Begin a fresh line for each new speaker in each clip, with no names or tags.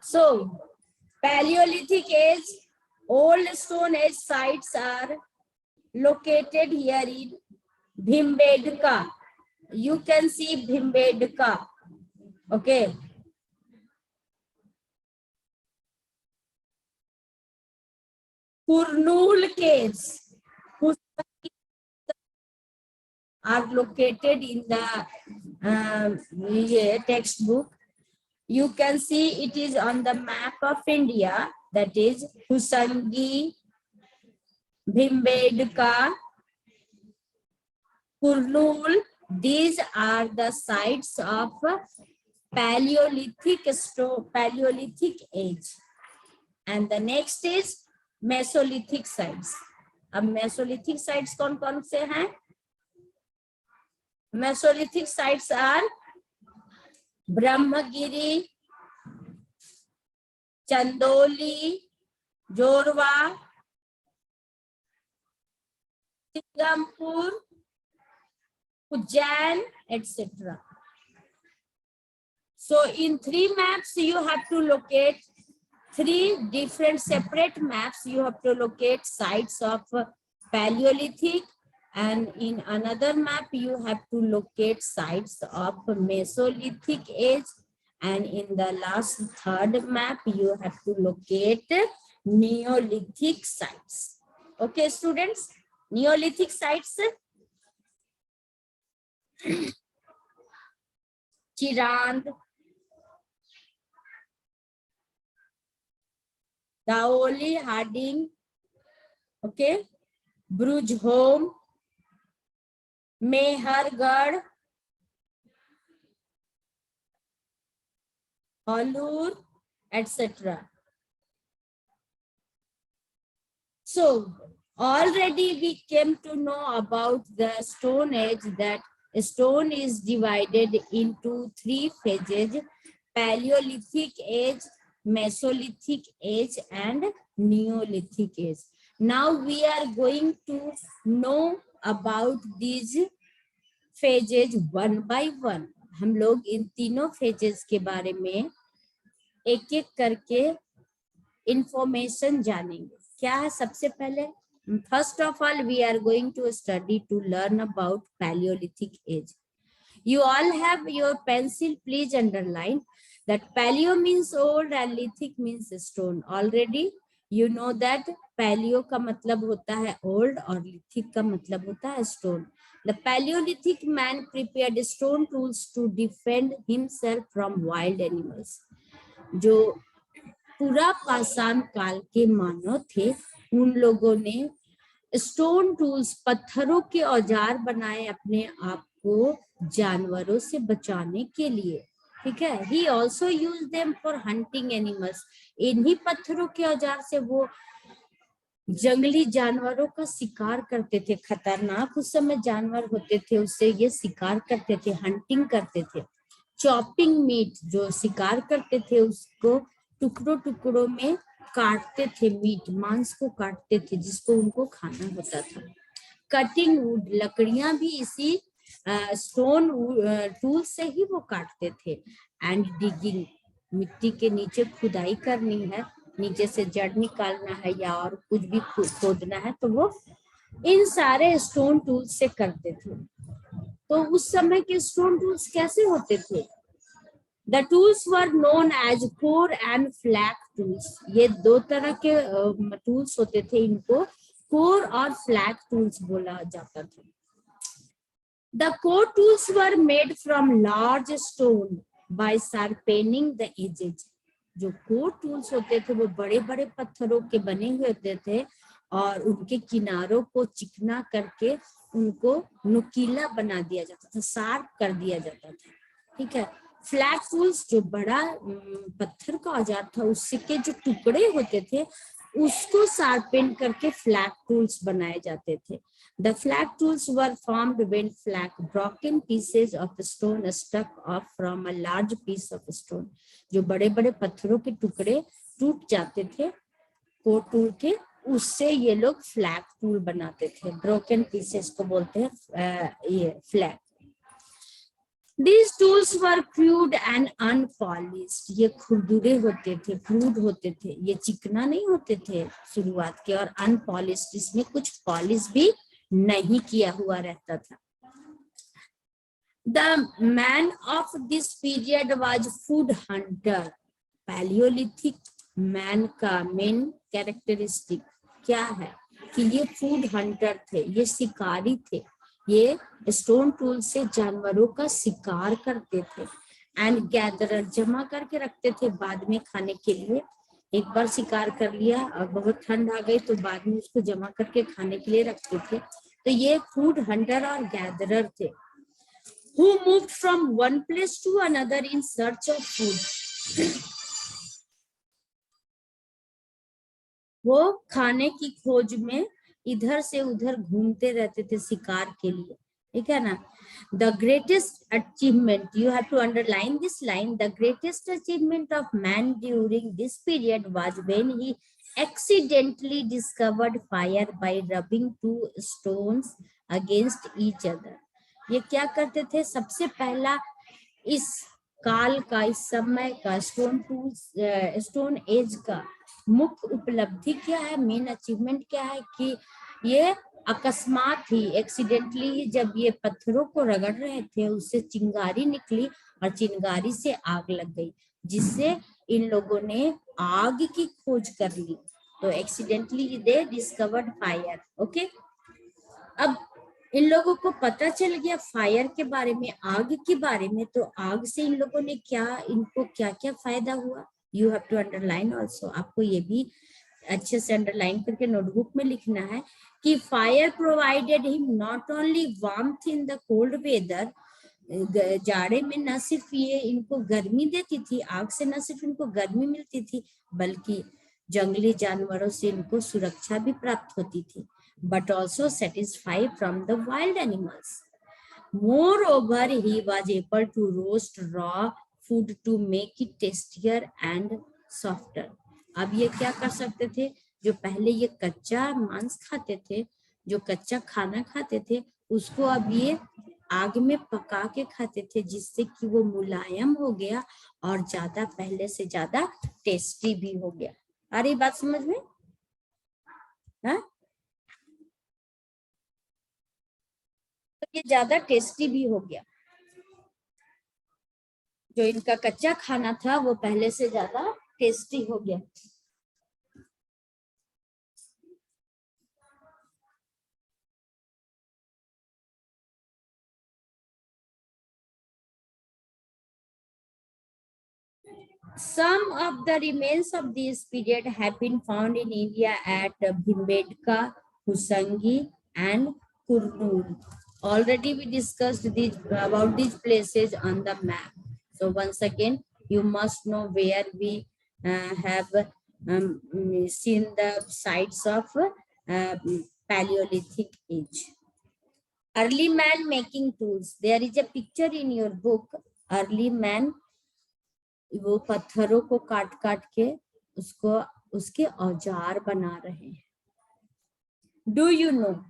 So Paleolithic age, old Stone Age sites are located here in Bhimbedka. You can see Bhimbedka. Okay. Kurnool caves are located in the textbook. You can see it is on the map of India, that is Husangi, Bhimbedka, Kurnool. These are the sites of Paleolithic age. And the next is Mesolithic sites. अब Mesolithic sites कौन कौन से हैं? Mesolithic sites are Brahmagiri, Chandoli, Jorwa, Singampur, Ujjain, etc. So in 3 maps you have to locate 3 different separate maps. You have to locate sites of Paleolithic, and in another map you have to locate sites of Mesolithic age, and in the last 3rd map you have to locate Neolithic sites. Okay, students, Neolithic sites. Chirand, Daoli, Harding, okay, Brujholm, Mehergarh, Halur, etc. So already we came to know about the Stone Age, that stone is divided into 3 phases: Paleolithic age, Mesolithic age, and Neolithic age. Now we are going to know about these phases one by one. हम लोग इन तीनों phases के बारे में एक एक करके information जानेंगे. क्या है सबसे पहले? First of all, we are going to study to learn about Paleolithic age. You all have your pencil, please underline that Paleo means old and Lithic means stone. Already you know that Paleo का मतलब होता है old और Lithic का मतलब होता है stone. The Paleolithic man prepared stone tools to defend himself from wild animals. जो पूरा पाषाण काल के मानव थे, उन लोगों ने स्टोन टूल्स, पत्थरों के औजार बनाए अपने आप को जानवरों से बचाने के लिए. ठीक है. He also used them for hunting animals. इन्हीं पत्थरों के औजार से वो जंगली जानवरों का शिकार करते थे. खतरनाक उस समय जानवर होते थे, उससे ये शिकार करते थे, हंटिंग करते थे. चॉपिंग मीट, जो शिकार करते थे उसको टुकड़ों टुकड़ों में काटते थे, मीट, मांस को काटते थे जिसको उनको खाना होता था. कटिंग वुड, लकड़ियां भी इसी स्टोन टूल से ही वो काटते थे. एंड डिगिंग, मिट्टी के नीचे खुदाई करनी है, नीचे से जड़ निकालना है या और कुछ भी खोदना है, तो वो इन सारे स्टोन टूल से करते थे. तो उस समय के स्टोन टूल्स कैसे होते थे? The tools were known as core and flake tools. ये 2 तरह के टूल्स होते थे, इनको core और flake tools बोला जाता था. The core tools were made from large stone by sharpening the edges. जो core tools होते थे वो बड़े बड़े पत्थरों के बने हुए होते थे और उनके किनारों को चिकना करके उनको नुकीला बना दिया जाता था, शार्प कर दिया जाता था. ठीक है. फ्लैट टूल्स, जो बड़ा पत्थर का औजार था उसके जो टुकड़े होते थे उसको शार्पेन करके फ्लैट टूल्स बनाए जाते थे. The flat tools were formed when flat broken pieces of stone stuck off from a large piece of stone. जो बड़े बड़े पत्थरों के टुकड़े टूट जाते थे को टूल के, उससे ये लोग फ्लैट टूल बनाते थे. ब्रोकन पीसेस को बोलते हैं ये flat. These tools were crude and unpolished. ये खुरदुरे होते थे, क्रूड होते थे, ये चिकना नहीं होते थे शुरुआत के, और अनपॉलिश्ड, इसमें कुछ पॉलिश भी नहीं किया हुआ रहता था. The man of this period was food hunter. Palaeolithic man का मेन कैरेक्टरिस्टिक क्या है कि ये फूड हंटर थे, ये शिकारी थे, ये स्टोन टूल से जानवरों का शिकार करते थे. एंड गैदरर, जमा करके रखते थे बाद में खाने के लिए. एक बार शिकार कर लिया और बहुत ठंड आ गई तो बाद में उसको जमा करके खाने के लिए रखते थे. तो ये फूड हंटर और गैदरर थे. Who moved from one place to another in search of food. वो खाने की खोज में इधर से उधर घूमते रहते थे शिकार के लिए. ठीक है ना. The greatest achievement, you have to underline this line, the greatest achievement of man during this period was when he accidentally discovered fire by rubbing two stones against each other. ये क्या करते थे, सबसे पहला इस काल का, इस समय का, स्टोन एज का मुख्य उपलब्धि क्या है, मेन अचीवमेंट क्या है कि ये अकस्मात ही, एक्सीडेंटली, जब ये पत्थरों को रगड़ रहे थे उससे चिंगारी निकली और चिंगारी से आग लग गई, जिससे इन लोगों ने आग की खोज कर ली. तो एक्सीडेंटली दे डिस्कवर्ड फायर. ओके, अब इन लोगों को पता चल गया फायर के बारे में, आग के बारे में. तो आग से इन लोगों ने क्या, इनको क्या क्या फायदा हुआ, you have to underline also. आपको ये भी अच्छे से अंडरलाइन करके नोटबुक में लिखना है कि fire provided him not only warmth in the cold weather. जाड़े में न सिर्फ ये इनको गर्मी देती थी, आग से न सिर्फ इनको गर्मी मिलती थी, बल्कि जंगली जानवरों से इनको सुरक्षा भी प्राप्त होती थी. But also satisfied from the wild animals. Moreover, he was able to roast raw food to make it tastier and softer. अब ये क्या कर सकते थे, जो पहले ये कच्चा मांस खाते थे, जो कच्चा खाना खाते थे, उसको अब ये आग में पका के खाते थे, जिससे कि वो मुलायम हो गया और ज्यादा, पहले से ज्यादा टेस्टी भी हो गया. आ रही बात समझ में? हाँ, तो ये ज्यादा टेस्टी भी हो गया. जो इनका कच्चा खाना था वो पहले से ज्यादा टेस्टी हो गया. Some of the remains of this period have been found in India at Bhimbedka, Husangi, and Kurnool. Already we discussed about these places on the map. So once again, you must know where we have seen the sites of Paleolithic age. Early man making tools. There is a picture in your book. Early man, वो पत्थरों को काट काट के उसको, उसके औजार बना रहे हैं. Do you know?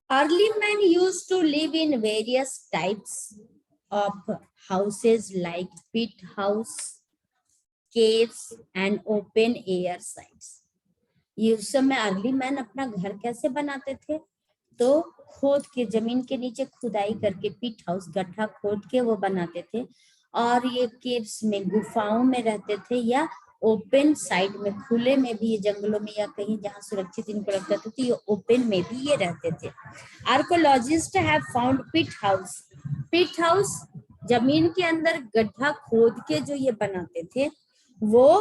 Early men used to live in various types of houses like pit house, caves and open air sites. ये उस समय अर्ली मैन अपना घर कैसे बनाते थे, तो खोद के, जमीन के नीचे खुदाई करके पिट हाउस, गड्ढा खोद के वो बनाते थे. और ये केव्स में, गुफाओं में रहते थे, या ओपन साइड में, खुले में भी, ये जंगलों में या कहीं जहां सुरक्षित इनको लगता था, तो ये ओपन में भी ये रहते थे. Archaeologist have found pit house. Pit house जमीन के अंदर गड्ढा खोद के जो ये बनाते थे, वो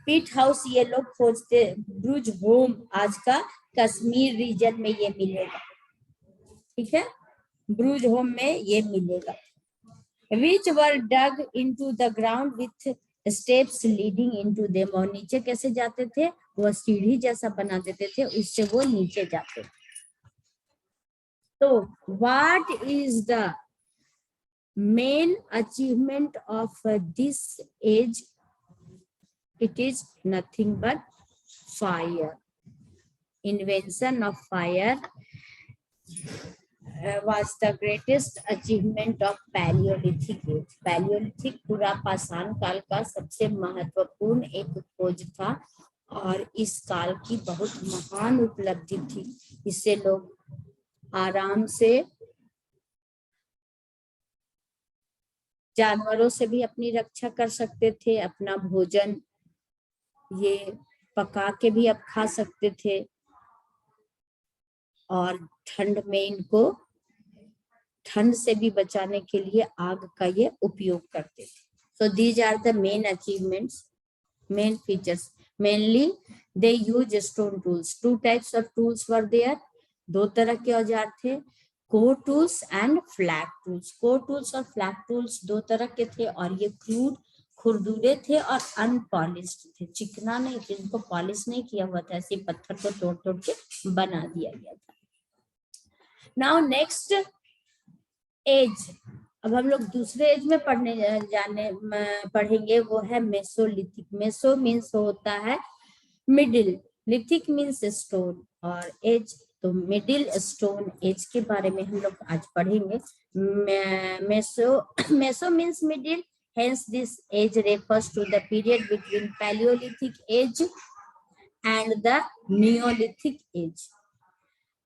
पिट हाउस ये लोग खोजते. ब्रुज होम आज का कश्मीर रीजन में ये मिलेगा. ठीक है, ब्रुज होम में ये मिलेगा. Which were dug into the ground with steps leading into them. और नीचे कैसे जाते थे, वो सीढ़ी जैसा बना देते थे, उससे वो नीचे जाते. तो what is the main achievement of this age? It is nothing but fire. Invention of fire was the greatest achievement of Paleolithic age. Paleolithic पूरा पाषाण काल का सबसे महत्वपूर्ण एक खोज था और इस काल की बहुत महान उपलब्धि थी। इससे लोग आराम से जानवरों से भी अपनी रक्षा कर सकते थे, अपना भोजन ये पका के भी अब खा सकते थे और ठंड में इनको ठंड से भी बचाने के लिए आग का ये उपयोग करते थे। So these are the main achievements, main features. Mainly they use stone tools. Two types of tools were there. दो तरह के औजार थे, core tools and flat tools. Core tools और flat tools दो तरह के थे और ये crude खुरदुरे थे और अनपॉलिश्ड थे, चिकना नहीं थे, इनको पॉलिश नहीं किया हुआ था, ऐसे पत्थर को तोड़ तोड़ के बना दिया गया था। नाउ नेक्स्ट एज, अब हम लोग दूसरे एज में पढ़ेंगे, वो है मेसोलिथिक। मेसो मीन्स होता है मिडिल, लिथिक मीन्स स्टोन और एज तो मिडिल स्टोन एज के बारे में हम लोग आज पढ़ेंगे। Meso means middle, hence this age refers to the period between Paleolithic age and the Neolithic age.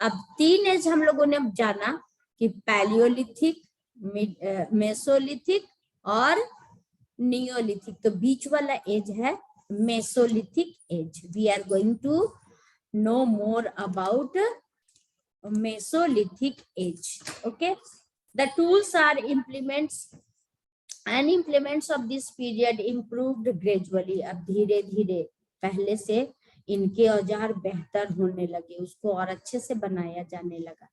अब तीन एज हम लोगों ने जाना कि पैलियोलिथिक, मेसोलिथिक और नियोलिथिक, तो बीच वाला एज है mesolithic age. We are going to know more about mesolithic age. Okay, the tools are implements and implements of this period improved gradually. अब धीरे धीरे पहले से इनके औजार बेहतर होने लगे, उसको और अच्छे से बनाया जाने लगा।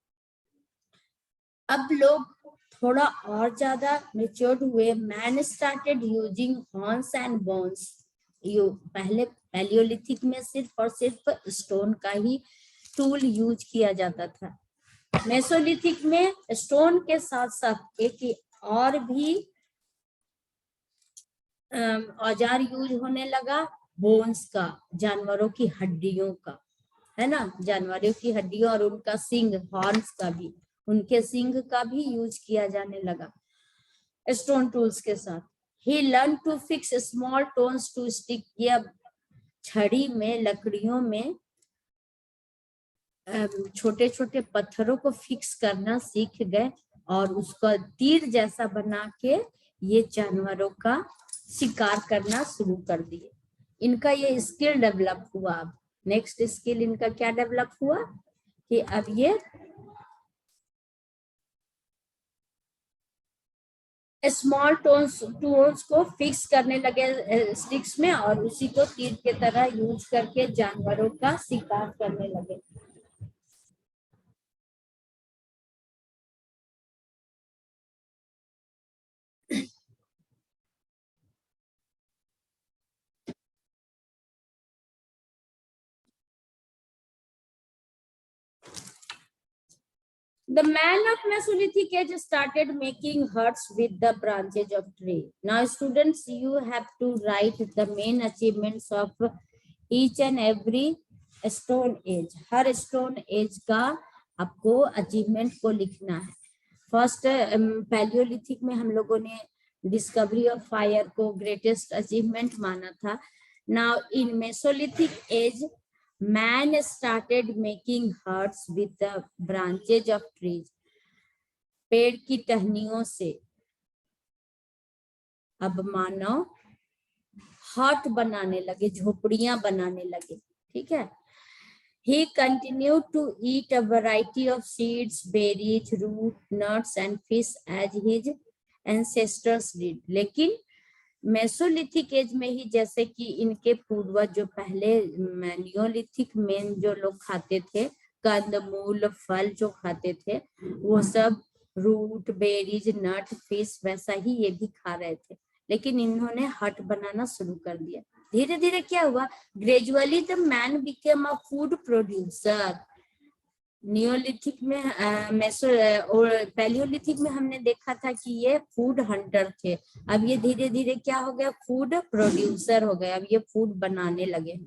अब लोग थोड़ा और ज्यादा मैच्योर्ड हुए। Man started using horns and bones. पहले पैलियोलिथिक में सिर्फ और सिर्फ स्टोन का ही टूल यूज किया जाता था। मेसोलिथिक में स्टोन के साथ साथ एक और भी औजार यूज होने लगा, बोन्स का, जानवरों की हड्डियों का, है ना, जानवरों की हड्डियों और उनका सिंग, हॉर्न्स का भी, उनके सिंग का भी यूज किया जाने लगा स्टोन टूल्स के साथ। He learn to fix small stones to stick. ये छड़ी में, लकड़ियों में छोटे छोटे पत्थरों को फिक्स करना सीख गए और उसका तीर जैसा बना के ये जानवरों का शिकार करना शुरू कर दिए। इनका ये स्किल डेवलप हुआ। अब नेक्स्ट स्किल इनका क्या डेवलप हुआ कि अब ये स्मॉल टूल्स को फिक्स करने लगे स्टिक्स में और उसी को तीर के तरह यूज करके जानवरों का शिकार करने लगे। The man of Mesolithic age started making huts with the branches of tree. Now, students, you have to write the main achievements of each and every stone age. Her stone age का आपको achievement को लिखना है। First Palaeolithic में हम लोगों ने discovery of fire को ग्रेटेस्ट अचीवमेंट माना था। Now in Mesolithic as man started making huts with the branches of trees. पेड़ की टहनियों से अब मानव हट बनाने लगे, झोपड़ियां बनाने लगे। ठीक है। He continued to eat a variety of seeds, berries, root, nuts and fish as his ancestors did. लेकिन मेसोलिथिक एज में ही जैसे कि इनके पूर्वज जो पहले नियोलिथिक में जो लोग खाते थे, कंदमूल, फल जो खाते थे, वो सब रूट, बेरीज, नट, फिश वैसा ही ये भी खा रहे थे। लेकिन इन्होंने हट बनाना शुरू कर दिया। धीरे धीरे क्या हुआ, gradually the man became a food producer. Neolithic में पैलियोलिथिक में हमने देखा था कि ये फूड हंटर थे, अब ये धीरे धीरे क्या हो गया, फूड प्रोड्यूसर हो गए। अब ये फूड बनाने लगे,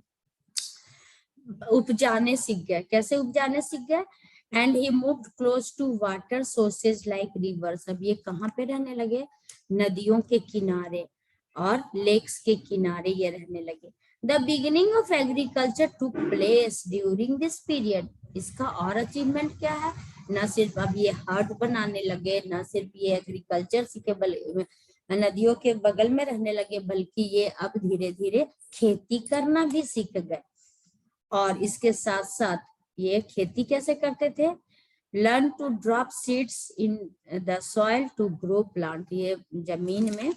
उपजाने सीख गए। कैसे उपजाने सीख गए, and he moved close to water sources like rivers. अब ये कहाँ पे रहने लगे? नदियों के किनारे और लेक्स के किनारे ये रहने लगे। The beginning of agriculture took place during this period. इसका और अचीवमेंट क्या है? न सिर्फ अब ये हट बनाने लगे, न सिर्फ ये एग्रीकल्चर सीखे, नदियों के बगल में रहने लगे, बल्कि ये अब धीरे धीरे खेती करना भी सीख गए। और इसके साथ साथ ये खेती कैसे करते थे? Learn to drop seeds in the soil to grow plant. ये जमीन में,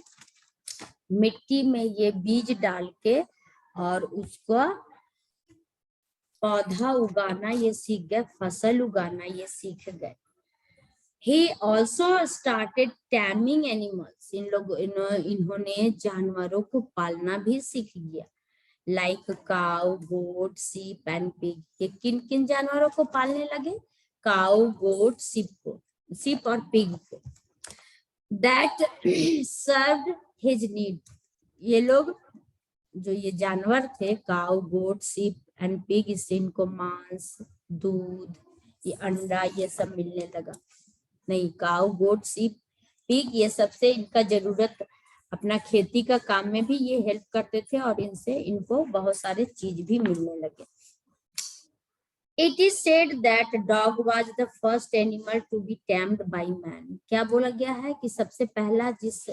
मिट्टी में ये बीज डाल के और उसका पौधा उगाना ये सीख गए, फसल उगाना ये सीख गए। He also started taming animals. इन्होंने जानवरों को पालना भी सीख गया। लाइक काउ, गोट, सीप एंड पिग। ये किन किन जानवरों को पालने लगे? काउ, गोट, सीप और पिग को। That served his need. ये लोग, जो ये जानवर थे, काउ, गोट, सीप एंड पिग, इससे इनको मांस, दूध, ये अंडा, ये सब मिलने लगा। नहीं, काउ, गोट, सीप, पिग, ये सबसे इनका जरूरत, अपना खेती का काम में भी ये हेल्प करते थे और इनसे इनको बहुत सारे चीज भी मिलने लगे। It is said that dog was the first animal to be tamed by man. क्या बोला गया है कि सबसे पहला जिस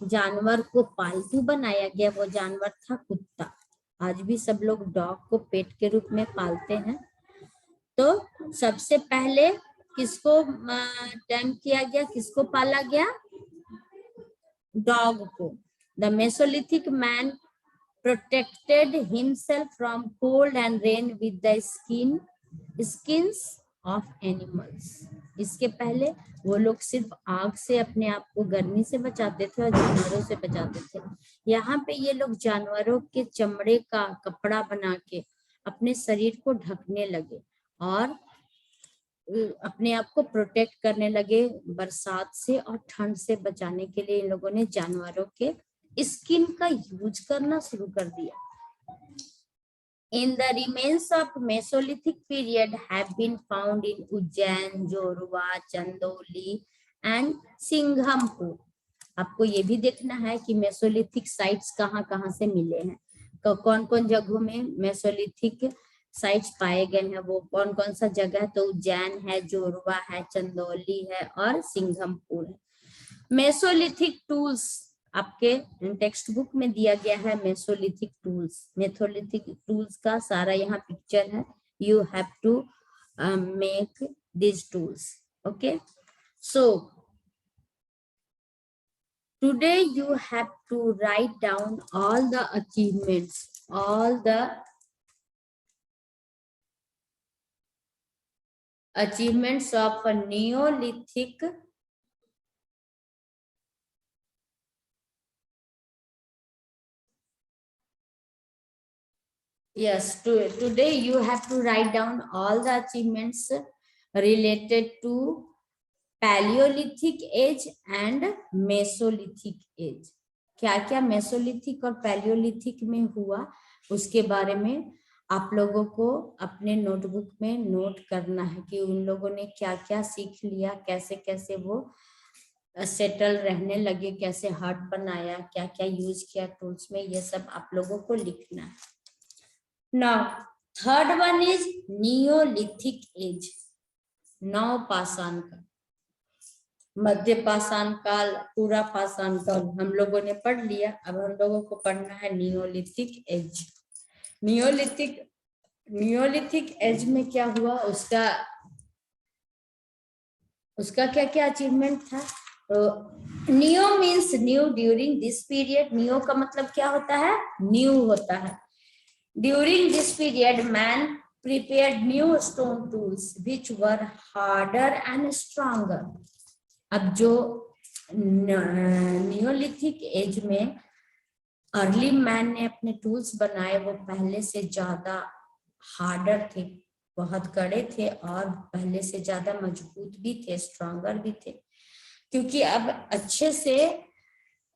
जानवर को पालतू बनाया गया वो जानवर था कुत्ता। आज भी सब लोग डॉग को पेट के रूप में पालते हैं। तो सबसे पहले किसको टैम किया गया, किसको पाला गया? डॉग को। The Mesolithic man protected himself from cold and rain with the skins of animals. इसके पहले वो लोग सिर्फ आग से अपने आप को गर्मी से बचाते थे और जानवरों से बचाते थे। यहाँ पे ये लोग जानवरों के चमड़े का कपड़ा बना के अपने शरीर को ढकने लगे और अपने आप को प्रोटेक्ट करने लगे बरसात से और ठंड से बचाने के लिए। इन लोगों ने जानवरों के स्किन का यूज करना शुरू कर दिया। In the remains of Mesolithic period have been found in Ujjain, Jorwa, Chandoli and Singhampur. आपको ये भी देखना है कि मेसोलिथिक साइट्स कहाँ कहाँ से मिले हैं, तो कौन कौन जगहों में मेसोलिथिक साइट्स पाए गए हैं, वो कौन कौन सा जगह है? तो उज्जैन है, जोरवा है, चंदौली है और सिंघमपुर है। मेसोलिथिक टूल्स आपके टेक्स्ट बुक में दिया गया है। मेसोलिथिक टूल्स का सारा यहाँ पिक्चर है। You have to make this tools. Okay, so today you have to write down all the achievements of a Neolithic Yes, today you have to write down all the achievements related to Paleolithic age and Mesolithic age. क्या क्या Mesolithic और Palaeolithic में हुआ उसके बारे में आप लोगों को अपने नोटबुक में नोट करना है कि उन लोगों ने क्या क्या सीख लिया, कैसे कैसे वो सेटल रहने लगे, कैसे हट बनाया, क्या क्या यूज किया टूल्स में, ये सब आप लोगों को लिखना है। Now, third one is Neolithic age. नौ पाषाण काल, मध्य पाषाण काल, पूरा पाषाण काल हम लोगों ने पढ़ लिया। अब हम लोगों को पढ़ना है नियोलिथिक एज। नियोलिथिक एज में क्या हुआ, उसका क्या क्या अचीवमेंट था? Neo means new during this period. Neo का मतलब क्या होता है? न्यू होता है। During this period, man prepared new stone tools which were harder and stronger. अब जो नियोलिथिक एज में अर्ली मैन ने अपने टूल्स बनाए वो पहले से ज्यादा हार्डर थे, बहुत कड़े थे और पहले से ज्यादा मजबूत भी थे, स्ट्रॉन्गर भी थे, क्योंकि अब अच्छे से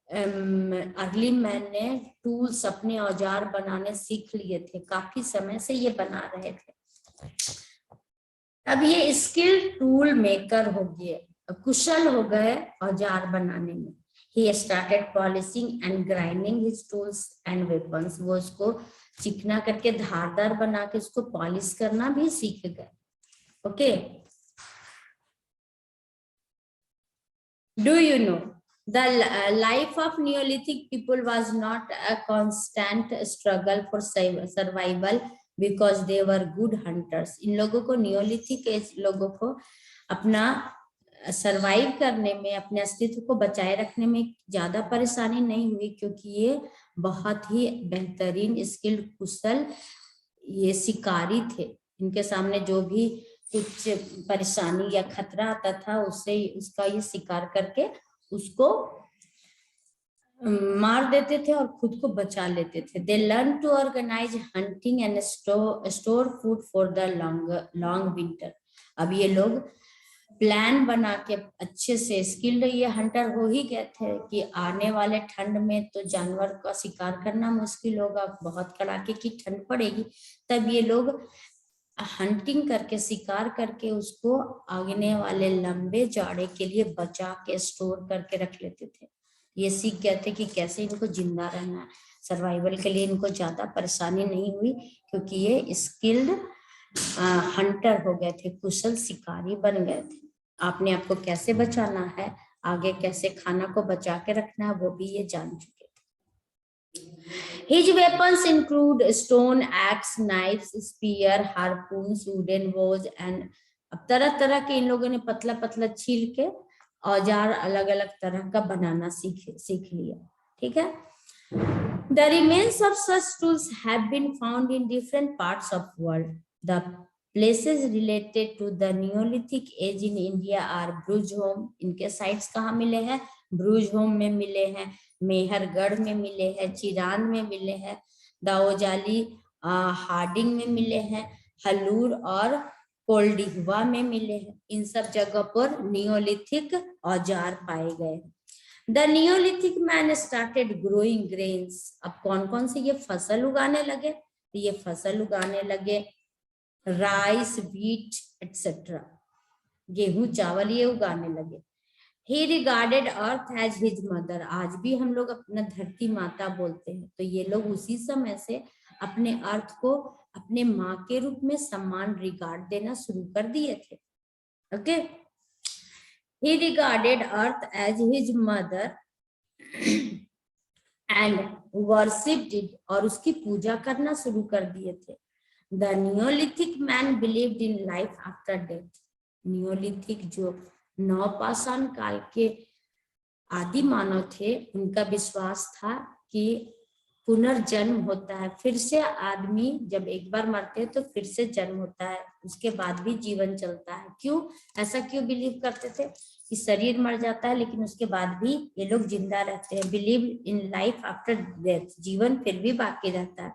अर्ली मैन ने टूल्स, अपने औजार बनाने सीख लिए थे। काफी समय से ये बना रहे थे। अब ये स्किल टूल मेकर हो गए, कुशल हो गए औजार बनाने में। He started polishing and grinding his tools and weapons. वो उसको चिकना करके धारदार बना के उसको पॉलिश करना भी सीख गए। Okay, do you know the life of Neolithic people was not a constant struggle for survival because they were good hunters. इन लोगों को नियोलिथिक एज लोगों को अपना सरवाइव करने में, अपने अस्तित्व को बचाए रखने में ज्यादा परेशानी नहीं हुई, क्योंकि ये बहुत ही बेहतरीन स्किल्ड कुशल ये शिकारी थे। इनके सामने जो भी कुछ परेशानी या खतरा आता था उससे उसका ये शिकार करके उसको मार देते थे और खुद को बचा लेते थे। They learn to organise hunting and store food for the long winter. अब ये लोग प्लान बना के अच्छे से स्किल्ड ये हंटर हो ही गए थे कि आने वाले ठंड में तो जानवर का शिकार करना मुश्किल होगा, बहुत कड़ाके की ठंड पड़ेगी। तब ये लोग हंटिंग करके, शिकार करके उसको आने वाले लंबे जाड़े के लिए बचा के स्टोर करके रख लेते थे। ये सीख गए थे कि कैसे इनको जिंदा रहना है। सर्वाइवल के लिए इनको ज्यादा परेशानी नहीं हुई क्योंकि ये स्किल्ड हंटर हो गए थे, कुशल शिकारी बन गए थे। आपने आपको कैसे बचाना है, आगे कैसे खाना को बचा के रखना है, वो भी ये जान चुके थे। His weapons include stone, axe, knives, spear, harpoons, wooden bows and अब तरह तरह के इन लोगों ने पतला पतला छील के औजार अलग अलग तरह का बनाना सीख लिया। ठीक है। The remains of such tools have been found in different parts of world. The places related to the Neolithic age in India are Brujholm. इनके साइट्स कहाँ मिले हैं? ब्रूजहोम में मिले हैं, मेहरगढ़ में मिले हैं, चिरान में मिले हैं, दाओजाली हार्डिंग में मिले हैं, हलूर और कोल्डिहवा में मिले हैं। इन सब जगह पर नियोलिथिक औजार पाए गए। The Neolithic man started growing grains. अब कौन कौन से ये फसल उगाने लगे? तो ये फसल उगाने लगे राइस, व्हीट एटसेट्रा, गेहूं चावल ये उगाने लगे। He regarded earth as his mother. आज भी हम लोग अपना धरती माता बोलते हैं, तो ये लोग उसी समय से अपने अर्थ को अपने माँ के रूप में सम्मान रिगार्ड देना शुरू कर दिए थे। Okay, He regarded earth as his mother and worshipped it, और उसकी पूजा करना शुरू कर दिए थे। The Neolithic man believed in life after death. Neolithic जो नवपाषाण काल के आदि मानव थे, उनका विश्वास था कि पुनर्जन्म होता है, फिर से आदमी जब एक बार मरते हैं तो फिर से जन्म होता है, उसके बाद भी जीवन चलता है। क्यों ऐसा क्यों बिलीव करते थे कि शरीर मर जाता है लेकिन उसके बाद भी ये लोग जिंदा रहते हैं? Believe in life after death, जीवन फिर भी बाकी रहता है।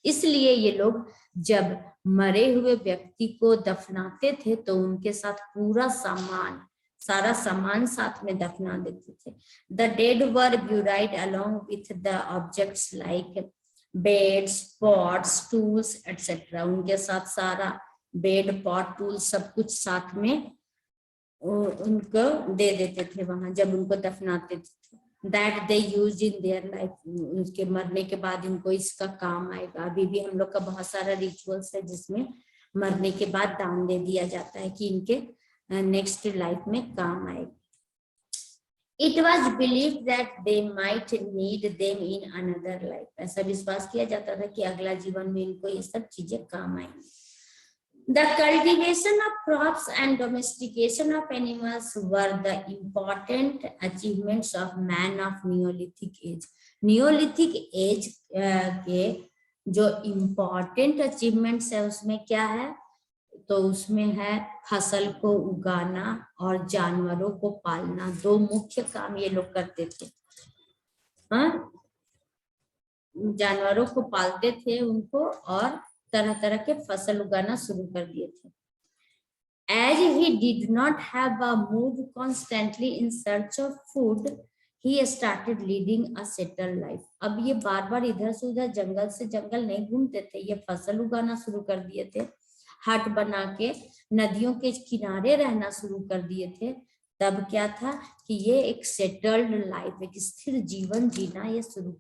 इसलिए ये लोग जब मरे हुए व्यक्ति को दफनाते थे तो उनके साथ पूरा सारा सामान साथ में दफना देते थे। The dead were buried along with the objects like beds, pots, tools, etc. उनके साथ सारा बेड, पॉट, टूल सब कुछ साथ में उनको दे देते थे वहां जब उनको दफनाते थे। That they used in their life. उनके मरने के बाद इनको इसका काम आएगा। अभी भी हम लोग का बहुत सारा रिचुअल्स है जिसमें मरने के बाद दान दे दिया जाता है कि इनके नेक्स्ट लाइफ में काम आएगा। It was believed that they might need them in another life. ऐसा विश्वास किया जाता था कि अगला जीवन में इनको ये सब चीजें काम आएंगी। The cultivation of crops and domestication of animals were the important achievements of man of Neolithic age. Neolithic age के जो important achievements है उसमें क्या है? तो उसमें है फसल को उगाना और जानवरों को पालना। दो मुख्य काम ये लोग करते थे। जानवरों को पालते थे उनको और तरह तरह के फसल उगाना शुरू कर दिए थे। As he did not have a move constantly in search of food, he started leading a settled life. अब ये बार बार इधर से उधर जंगल से जंगल नहीं घूमते थे, ये फसल उगाना शुरू कर दिए थे। हट बना के नदियों के किनारे रहना शुरू कर दिए थे, तब क्या था कि ये एक सेटल्ड लाइफ, एक स्थिर जीवन जीना ये शुरू